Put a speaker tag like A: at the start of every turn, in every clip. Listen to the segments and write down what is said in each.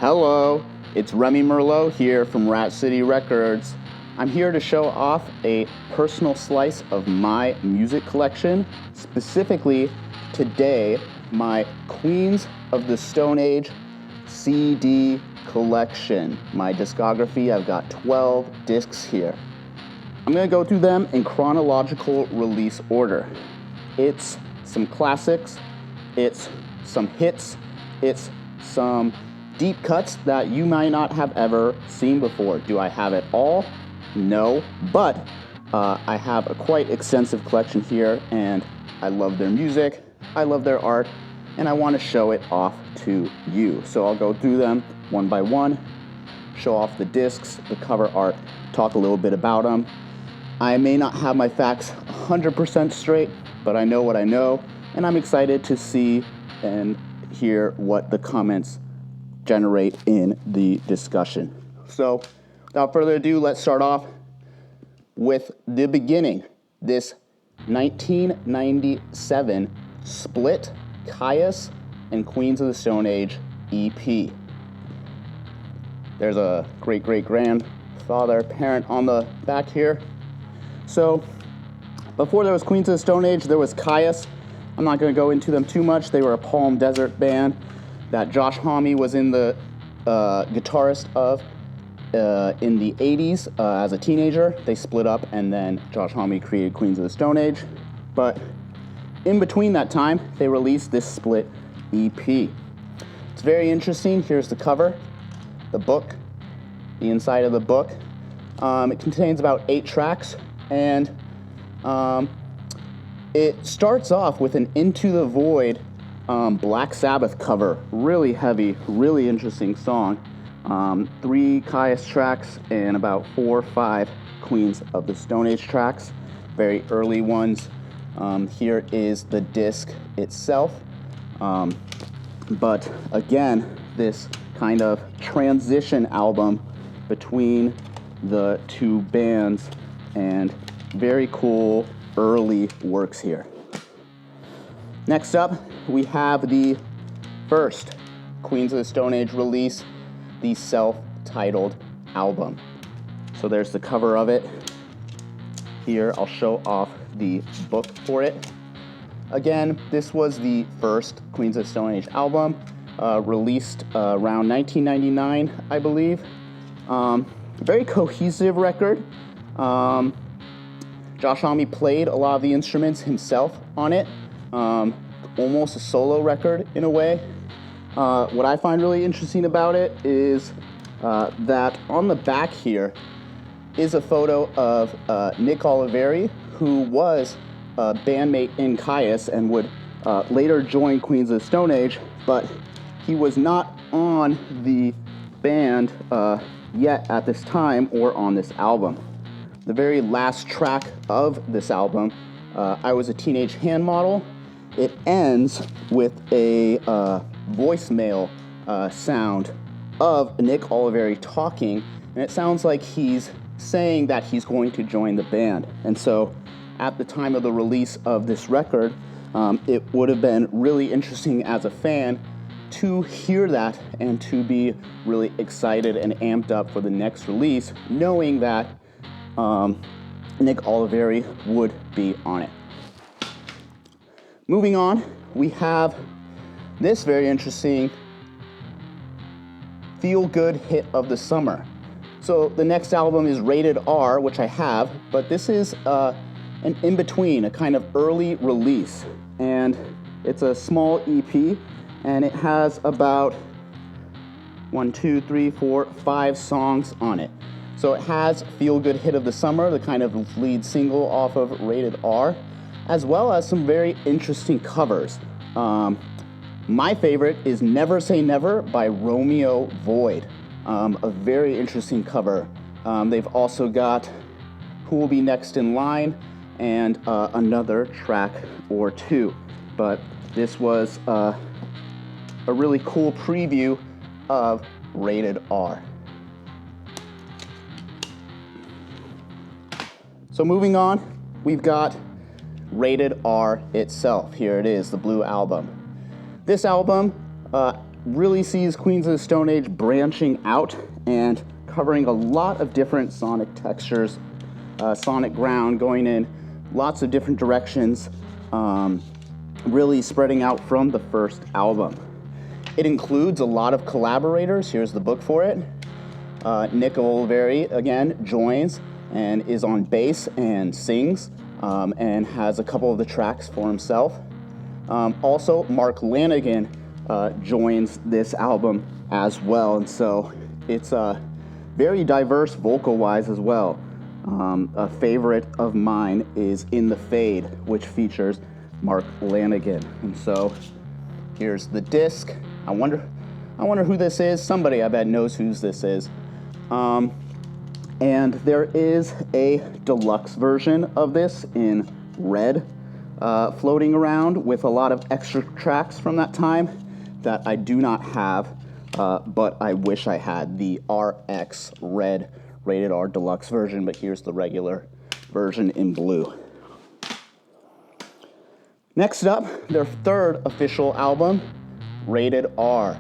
A: Hello, it's Remy Merlot here from Rat City Records. I'm here to show off a personal slice of my music collection, specifically today, my Queens of the Stone Age CD collection. My discography, I've got 12 discs here. I'm going to go through them in chronological release order. It's some classics, it's some hits, it's some deep cuts that you might not have ever seen before. Do I have it all? No, but I have a quite extensive collection here, and I love their music, I love their art, and I want to show it off to you. So I'll go through them one by one, show off the discs, the cover art, talk a little bit about them. I may not have my facts 100% straight, but I know what I know, and I'm excited to see and hear what the comments generate in the discussion. So without further ado, let's start off with the beginning. This 1997 split Kyuss and Queens of the Stone Age EP. There's a great-great-grandfather parent on the back here. So before there was Queens of the Stone Age, there was Kyuss. I'm not going to go into them too much. They were a Palm Desert band that Josh Homme was in the guitarist of in the 80s as a teenager. They split up, and then Josh Homme created Queens of the Stone Age. But in between that time, they released this split EP. It's very interesting. Here's the cover, the book, the inside of the book. It contains about 8 tracks, and it starts off with an Into the Void Black Sabbath cover. Really heavy, really interesting song. 3 Kyuss tracks and about 4 or 5 Queens of the Stone Age tracks. Very early ones. Here is the disc itself. But again, this kind of transition album between the two bands, and very cool early works here. Next up, we have the first Queens of the Stone Age release, the self-titled album. So there's the cover of it. Here, I'll show off the book for it. Again, this was the first Queens of the Stone Age album, released around 1999, I believe. Very cohesive record. Josh Homme played a lot of the instruments himself on it. Almost a solo record in a way. What I find really interesting about it is that on the back here is a photo of Nick Oliveri, who was a bandmate in Kyuss and would later join Queens of the Stone Age, but he was not on the band yet at this time or on this album. The very last track of this album, I Was a Teenage Hand Model, it ends with a voicemail sound of Nick Oliveri talking, and it sounds like he's saying that he's going to join the band. And so at the time of the release of this record, it would have been really interesting as a fan to hear that and to be really excited and amped up for the next release, knowing that Nick Oliveri would be on it. Moving on, we have this very interesting feel-good hit of the summer. So the next album is Rated R, which I have, but this is an in-between, a kind of early release. And it's a small EP, and it has about 5 songs on it. So it has Feel Good Hit of the Summer, the kind of lead single off of Rated R, as well as some very interesting covers. My favorite is Never Say Never by Romeo Void, a very interesting cover. They've also got Who Will Be Next in Line and another track or 2. But this was a really cool preview of Rated R. So moving on, we've got Rated R itself. Here it is, the Blue Album. This album really sees Queens of the Stone Age branching out and covering a lot of different sonic textures, sonic ground, going in lots of different directions, really spreading out from the first album. It includes a lot of collaborators. Here's the book for it. Nick Oliveri, again, joins and is on bass and sings, and has a couple of the tracks for himself. Also, Mark Lanigan joins this album as well, and so it's very diverse vocal-wise as well. A favorite of mine is In the Fade, which features Mark Lanigan. And so here's the disc. I wonder who this is. Somebody I bet knows who this is. And there is a deluxe version of this in red, floating around with a lot of extra tracks from that time that I do not have, but I wish I had the RX red rated R deluxe version, but here's the regular version in blue. Next up, their third official album, Rated R.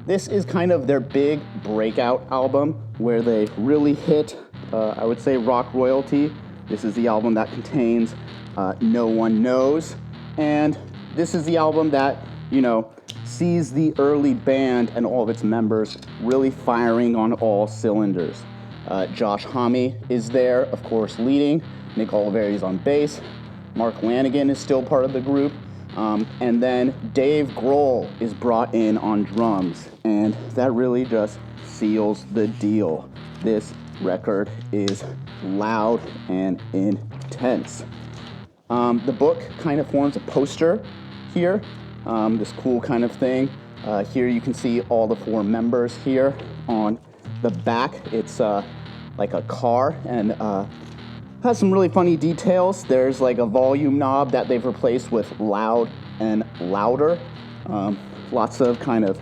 A: This is kind of their big breakout album where they really hit, I would say, rock royalty. This is the album that contains No One Knows, and this is the album that, sees the early band and all of its members really firing on all cylinders. Josh Homme is there, of course, leading. Nick Oliveri is on bass. Mark Lanigan is still part of the group. And then Dave Grohl is brought in on drums. And that really just seals the deal. This record is loud and intense. The book kind of forms a poster here. This cool kind of thing. Here you can see all the four members here. On the back, it's like a car, and has some really funny details. There's like a volume knob that they've replaced with loud and louder. Lots of kind of,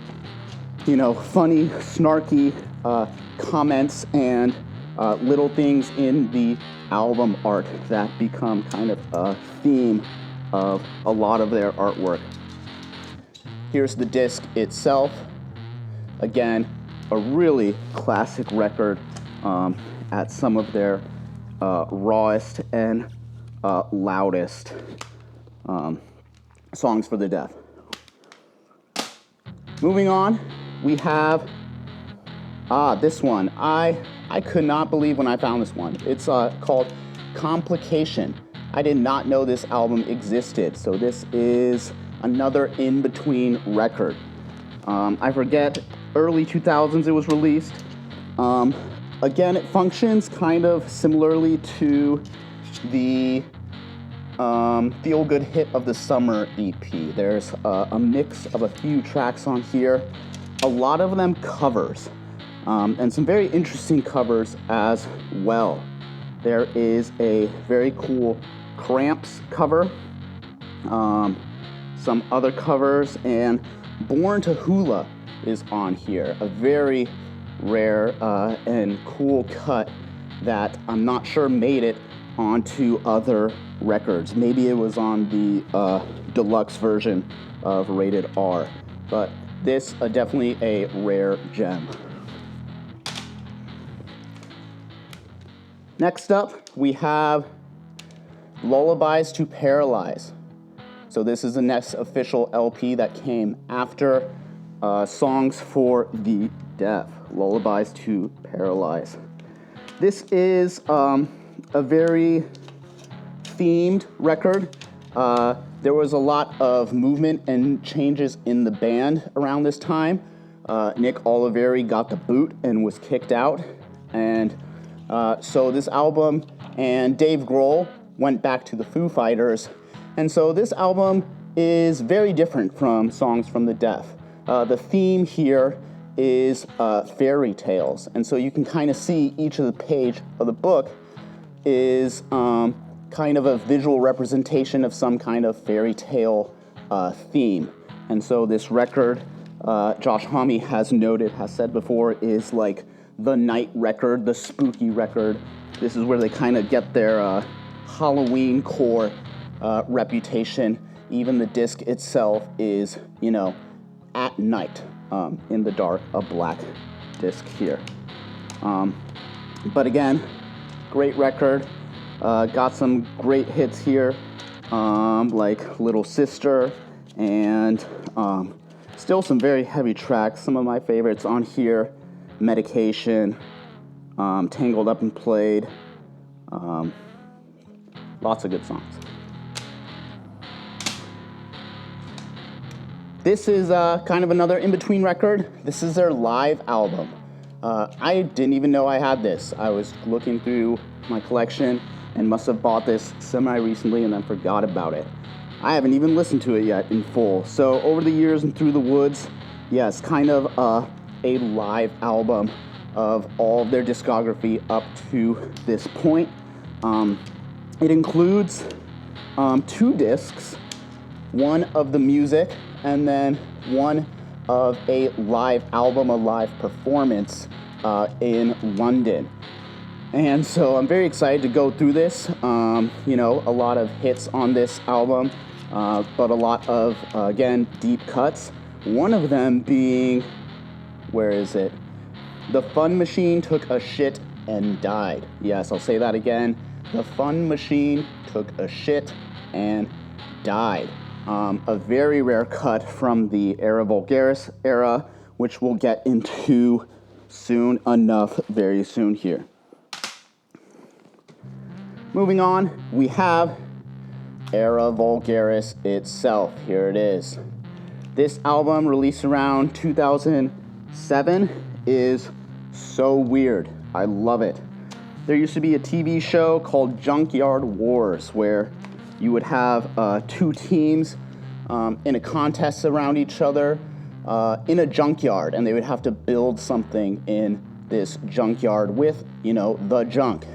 A: funny, snarky comments and little things in the album art that become kind of a theme of a lot of their artwork. Here's the disc itself. Again, a really classic record at some of their rawest and loudest songs for the deaf. Moving on, we have this one. I could not believe when I found this one. It's called Complication. I did not know this album existed, so this is another in-between record. I forget, early 2000s it was released. Again, it functions kind of similarly to the Feel Good Hit of the Summer EP. There's a mix of a few tracks on here, a lot of them covers, and some very interesting covers as well. There is a very cool Cramps cover, some other covers, and Born to Hula is on here, a very rare and cool cut that I'm not sure made it onto other records. Maybe it was on the deluxe version of Rated R, but this definitely a rare gem. Next up, we have Lullabies to Paralyze. So this is the next official LP that came after Songs for the Deaf, Lullabies to Paralyze. This is a very themed record. There was a lot of movement and changes in the band around this time. Nick Oliveri got the boot and was kicked out. And so this album and Dave Grohl went back to the Foo Fighters. And so this album is very different from Songs from the Deaf. The theme here is fairy tales. And so you can kind of see each of the page of the book is kind of a visual representation of some kind of fairy tale theme. And so this record, Josh Homme has said before, is like the night record, the spooky record. This is where they kind of get their Halloween core reputation. Even the disc itself is, at night. in the dark, a black disc here. But again, great record. Got some great hits here, like Little Sister, and still some very heavy tracks. Some of my favorites on here: Medication, Tangled Up and Played. Lots of good songs. This is kind of another in-between record. This is their live album. I didn't even know I had this. I was looking through my collection and must have bought this semi-recently and then forgot about it. I haven't even listened to it yet in full. So over the years and through the woods, yes, kind of a live album of all of their discography up to this point. It includes 2 discs, one of the music, and then one of a live album, a live performance in London. And so I'm very excited to go through this. You know, a lot of hits on this album, but a lot of, again, deep cuts. One of them being, where is it? The Fun Machine Took a Shit and Died. Yes, I'll say that again. The Fun Machine Took a Shit and Died. A very rare cut from the era Vulgaris era, which we'll get into soon enough, very soon here. Moving on, we have era Vulgaris itself. Here it is. This album, released around 2007, is so weird. I love it. There used to be a TV show called Junkyard Wars where you would have 2 teams in a contest around each other in a junkyard, and they would have to build something in this junkyard with, you know, the junk.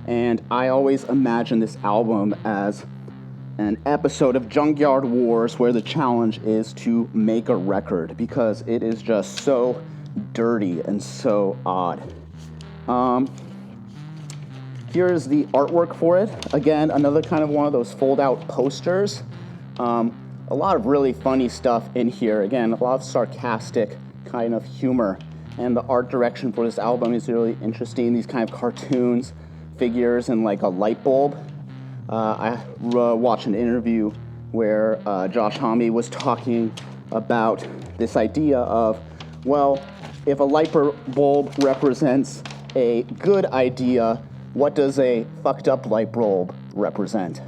A: And I always imagine this album as an episode of Junkyard Wars where the challenge is to make a record, because it is just so dirty and so odd. Here is the artwork for it. Again, another kind of one of those fold-out posters. A lot of really funny stuff in here. Again, a lot of sarcastic kind of humor. And the art direction for this album is really interesting. These kind of cartoons, figures, and like a light bulb. I watched an interview where Josh Homme was talking about this idea of, well, if a light bulb represents a good idea, what does a fucked up light bulb represent?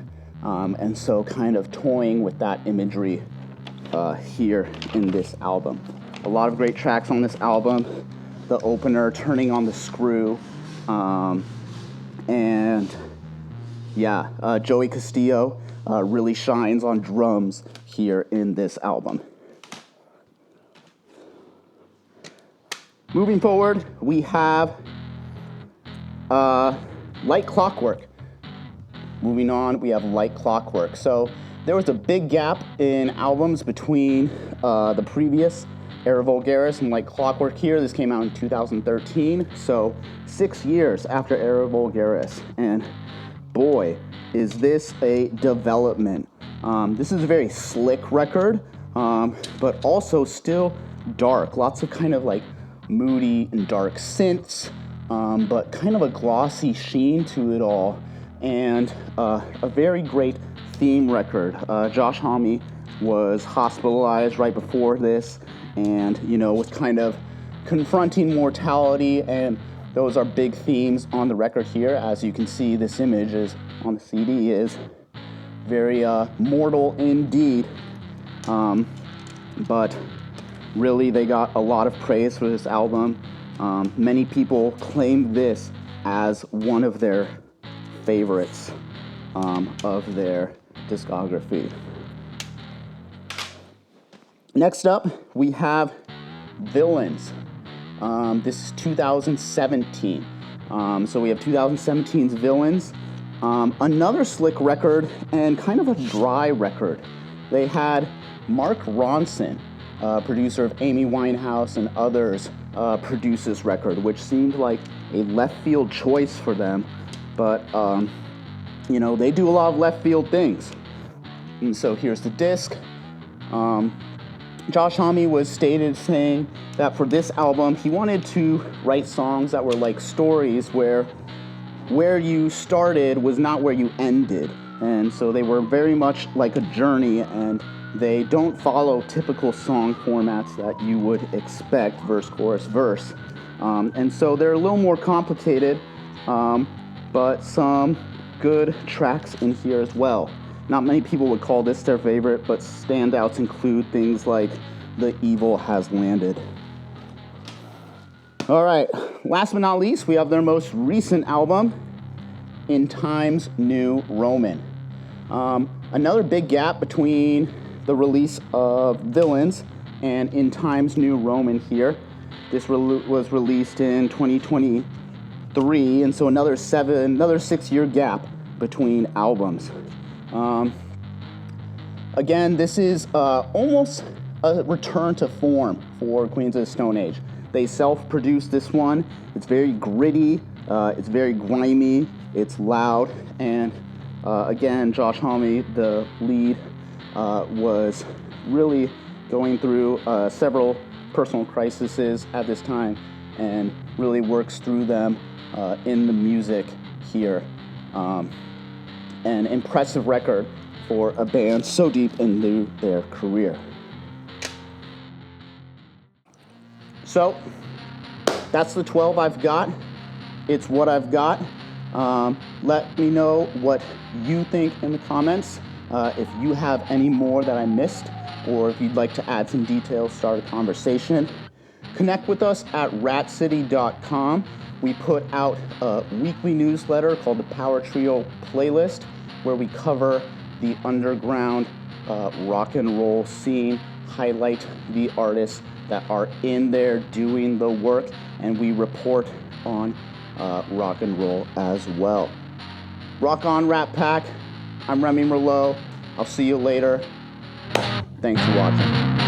A: And so kind of toying with that imagery here in this album. A lot of great tracks on this album. The opener, Turning on the Screw, and yeah, Joey Castillo really shines on drums here in this album. Moving forward, we have Like Clockwork. Moving on, we have Like Clockwork. So there was a big gap in albums between the previous era Vulgaris and Like Clockwork here. This came out in 2013, so 6 years after era Vulgaris. And boy, is this a development. This is a very slick record, but also still dark. Lots of kind of like moody and dark synths, but kind of a glossy sheen to it all, and a very great theme record. Josh Homme was hospitalized right before this, and you know, was kind of confronting mortality, and those are big themes on the record here. As you can see, this image is on the CD is very mortal indeed, but really they got a lot of praise for this album. Many people claim this as one of their favorites of their discography. Next up, we have Villains. This is 2017. So we have 2017's Villains. Another slick record and kind of a dry record. They had Mark Ronson, producer of Amy Winehouse and others, produce this record, which seemed like a left field choice for them. But, you know, they do a lot of left field things. And so here's the disc. Josh Homme was stated saying that for this album, he wanted to write songs that were like stories where you started was not where you ended. And so they were very much like a journey, and they don't follow typical song formats that you would expect, verse, chorus, verse. And so they're a little more complicated, but some good tracks in here as well. Not many people would call this their favorite, but standouts include things like The Evil Has Landed. All right, last but not least, we have their most recent album, In Times New Roman. Another big gap between the release of Villains and In Times New Roman here. This was released in 2023, and so another 6-year gap between albums. Again, this is almost a return to form for Queens of the Stone Age. They self-produced this one. It's very gritty, it's very grimy, it's loud, and again, Josh Homme, the lead, was really going through several personal crises at this time and really works through them in the music here. An impressive record for a band so deep into their career. So, that's the 12 I've got. It's what I've got. Let me know what you think in the comments. If you have any more that I missed, or if you'd like to add some details, start a conversation. Connect with us at ratcity.com. We put out a weekly newsletter called the Power Trio Playlist, where we cover the underground rock and roll scene, highlight the artists that are in there doing the work, and we report on rock and roll as well. Rock on, Rat Pack. I'm Remy Merlot. I'll see you later. Thanks for watching.